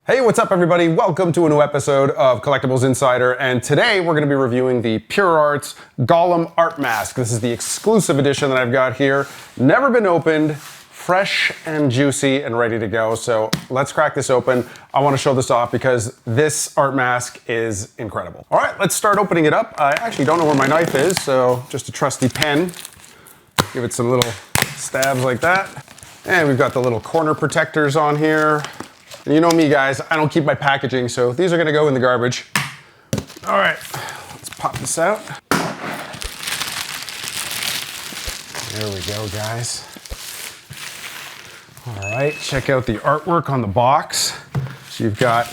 Hey, what's up everybody? Welcome to a new episode of Collectibles Insider, and today we're going to be reviewing the PureArts Gollum Art Mask. This is the exclusive edition that I've got here. Never been opened, fresh and juicy and ready to go. So let's crack this open. I want to show this off because this art mask is incredible. All right, let's start opening it up. I actually don't know where my knife is, so just a trusty pen. Give it some little stabs like that. And we've got the little corner protectors on here. And you know me, guys, I don't keep my packaging, so these are gonna go in the garbage. All right, let's pop this out. There we go, guys. All right, check out the artwork on the box. So you've got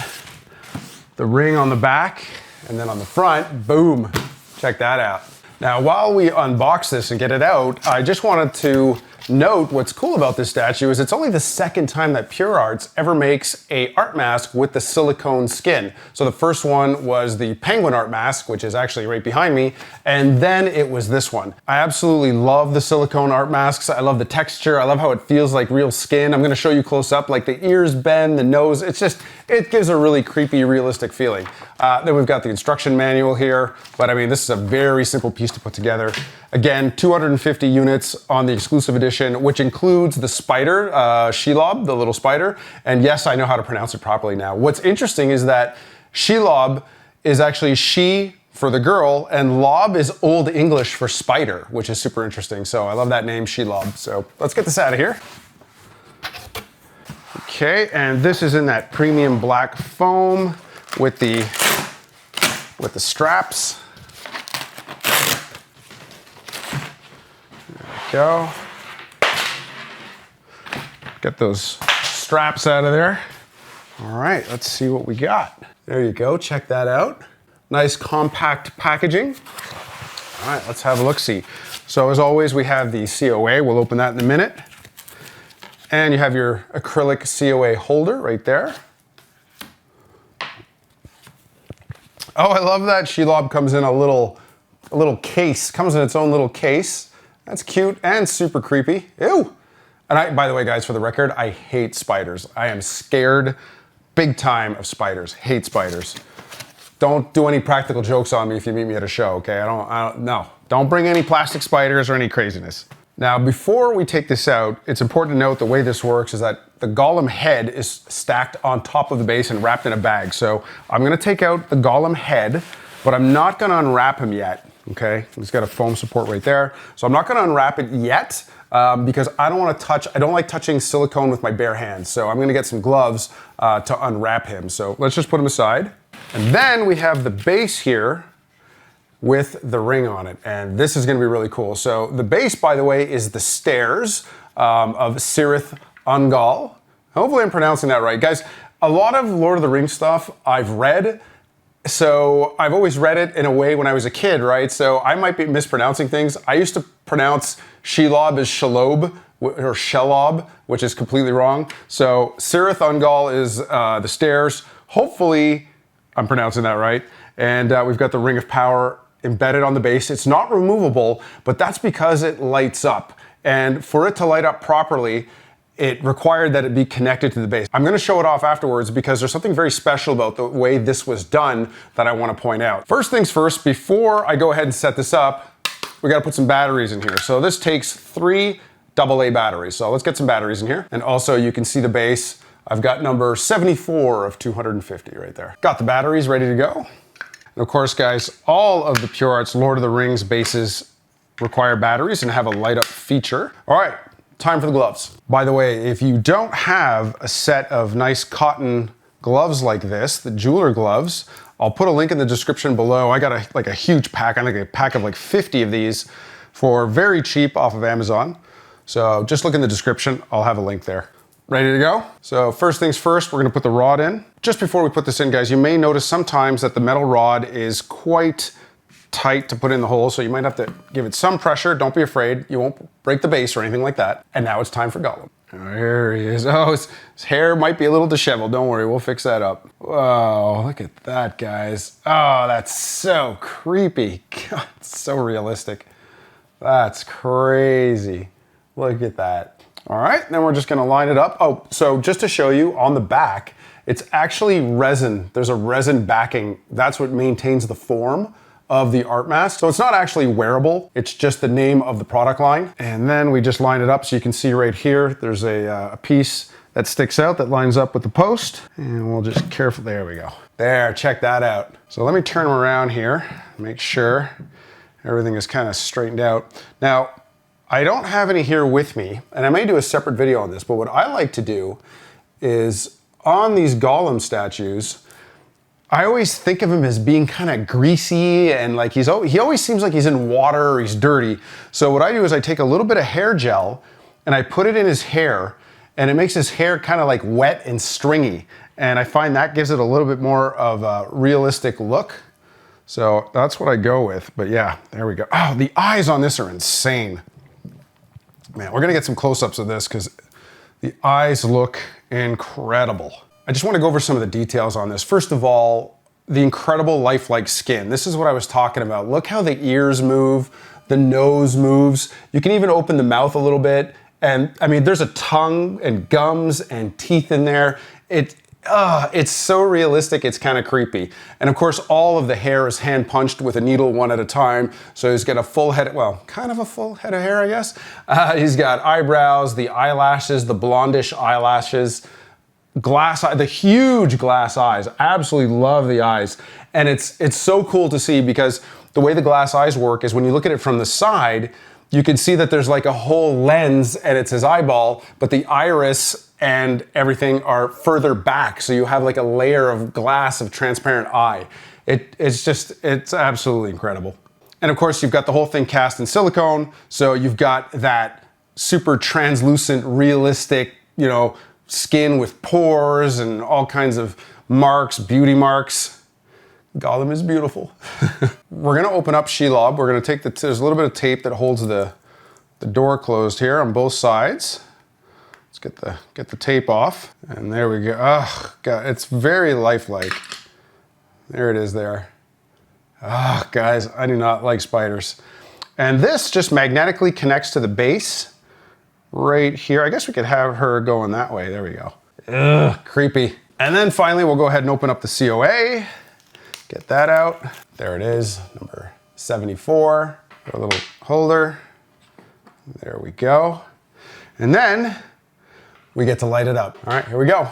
the ring on the back, and then on the front, boom, check that out. Now, while we unbox this and get it out, I just wanted to note what's cool about this statue is it's only the second time that PureArts ever makes a art mask with the silicone skin. So the first one was the penguin art mask, which is actually right behind me, and then it was this one. I absolutely love the silicone art masks. I love the texture. I love how it feels like real skin. I'm gonna show you close up, like the ears bend, the nose. It gives a really creepy, realistic feeling. Then we've got the instruction manual here, but I mean, this is a very simple piece to put together. Again, 250 units on the exclusive edition, which includes the spider, Shelob, the little spider. And yes, I know how to pronounce it properly now. What's interesting is that Shelob is actually she for the girl, and lob is Old English for spider, which is super interesting. So I love that name, Shelob. So let's get this out of here. Okay, and this is in that premium black foam with the straps. Go. Get those straps out of there. All right, let's see what we got. There you go, check that out. Nice compact packaging. All right, let's have a look-see. So as always, we have the COA. We'll open that in a minute. And you have your acrylic COA holder right there. Oh, I love that Shelob comes in a little case, comes in its own little case. That's cute and super creepy. Ew. And by the way, guys, for the record, I hate spiders. I am scared big time of spiders. Hate spiders. Don't do any practical jokes on me if you meet me at a show, okay? No. Don't bring any plastic spiders or any craziness. Now, before we take this out, it's important to note the way this works is that the Gollum head is stacked on top of the base and wrapped in a bag. So I'm gonna take out the Gollum head, but I'm not gonna unwrap him yet. Okay, he's got a foam support right there. So I'm not gonna unwrap it yet because I don't like touching silicone with my bare hands. So I'm gonna get some gloves to unwrap him. So let's just put him aside. And then we have the base here with the ring on it. And this is gonna be really cool. So the base, by the way, is the stairs of Cirith Ungol. Hopefully I'm pronouncing that right. Guys, a lot of Lord of the Rings stuff I've read. So I've always read it in a way when I was a kid, right? So I might be mispronouncing things. I used to pronounce Shelob as Shelob or Shelob, which is completely wrong. So Cirith Ungol is the stairs. Hopefully I'm pronouncing that right. And we've got the Ring of Power embedded on the base. It's not removable, but that's because it lights up. And for it to light up properly, it required that it be connected to the base. I'm gonna show it off afterwards because there's something very special about the way this was done that I wanna point out. First things first, before I go ahead and set this up, we gotta put some batteries in here. So this takes 3 AA batteries. So let's get some batteries in here. And also you can see the base. I've got number 74 of 250 right there. Got the batteries ready to go. And of course, guys, all of the PureArts Lord of the Rings bases require batteries and have a light up feature. All right. Time for the gloves. By the way, if you don't have a set of nice cotton gloves like this, the jeweler gloves, I'll put a link in the description below. I got a huge pack. I think a pack of like 50 of these for very cheap off of Amazon. So just look in the description. I'll have a link there. Ready to go? So first things first, we're gonna put the rod in. Just before we put this in, guys, you may notice sometimes that the metal rod is quite tight to put in the hole, so you might have to give it some pressure. Don't be afraid. You won't break the base or anything like that. And now it's time for Gollum. There he is. Oh, his hair might be a little disheveled. Don't worry, we'll fix that up. Whoa, look at that, guys. Oh, that's so creepy. God, it's so realistic. That's crazy. Look at that. All right, then we're just gonna line it up. Oh, so just to show you on the back, It's actually resin. There's a resin backing. That's what maintains the form of the art mask. So it's not actually wearable. It's just the name of the product line. And then we just line it up so you can see right here, there's a piece that sticks out that lines up with the post. And we'll just carefully, there we go. There, check that out. So let me turn them around here, make sure everything is kind of straightened out. Now, I don't have any here with me, and I may do a separate video on this, but what I like to do is on these Gollum statues, I always think of him as being kind of greasy and like he always seems like he's in water or he's dirty. So what I do is I take a little bit of hair gel and I put it in his hair, and it makes his hair kind of like wet and stringy. And I find that gives it a little bit more of a realistic look. So that's what I go with. But yeah, there we go. Oh, the eyes on this are insane. Man, we're gonna get some close-ups of this because the eyes look incredible. I just want to go over some of the details on this. First of all, the incredible lifelike skin. This is what I was talking about. Look how the ears move, the nose moves. You can even open the mouth a little bit. And I mean, there's a tongue and gums and teeth in there. It's so realistic, it's kind of creepy. And of course, all of the hair is hand punched with a needle one at a time. So he's got a full head, well, kind of a full head of hair, I guess. He's got eyebrows, the eyelashes, the blondish eyelashes, the huge glass eyes. Absolutely love the eyes. And it's so cool to see because the way the glass eyes work is when you look at it from the side, you can see that there's like a whole lens and it's his eyeball, but the iris and everything are further back. So you have like a layer of glass of transparent eye. It's absolutely incredible. And of course you've got the whole thing cast in silicone. So you've got that super translucent, realistic, you know, skin with pores and all kinds of marks, beauty marks. Gollum is beautiful. We're gonna open up Shelob. We're gonna take there's a little bit of tape that holds the door closed here on both sides. Let's get the tape off. And there we go. Oh, God, it's very lifelike. There it is there. Ah, guys, I do not like spiders. And this just magnetically connects to the base right here. I guess we could have her going that way. There we go. Ugh, creepy. And then finally, we'll go ahead and open up the COA. Get that out. There it is, number 74. A little holder. There we go. And then we get to light it up. All right, here we go.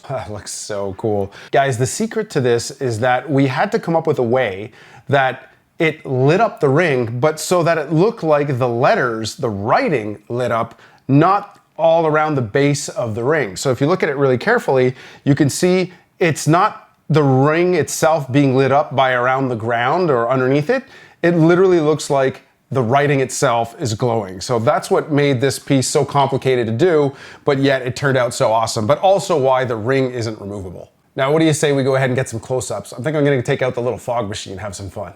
That looks so cool. Guys, the secret to this is that we had to come up with a way that it lit up the ring, but so that it looked like the letters, the writing lit up, not all around the base of the ring. So if you look at it really carefully, you can see it's not the ring itself being lit up by around the ground or underneath it. It literally looks like the writing itself is glowing. So that's what made this piece so complicated to do, but yet it turned out so awesome, but also why the ring isn't removable. Now, what do you say we go ahead and get some close-ups? I think I'm gonna take out the little fog machine and have some fun.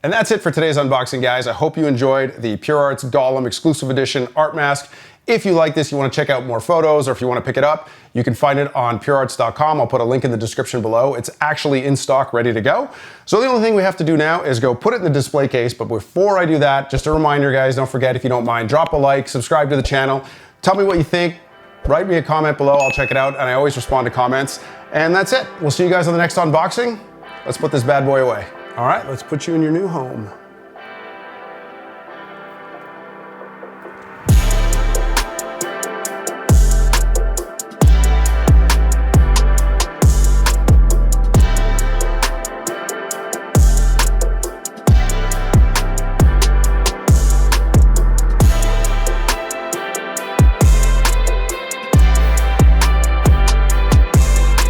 And that's it for today's unboxing, guys. I hope you enjoyed the PureArts Gollum exclusive edition art mask. If you like this, you want to check out more photos, or if you want to pick it up, you can find it on purearts.com. I'll put a link in the description below. It's actually in stock, ready to go. So the only thing we have to do now is go put it in the display case. But before I do that, just a reminder, guys, don't forget, if you don't mind, drop a like, subscribe to the channel. Tell me what you think. Write me a comment below. I'll check it out. And I always respond to comments. And that's it. We'll see you guys on the next unboxing. Let's put this bad boy away. All right, let's put you in your new home.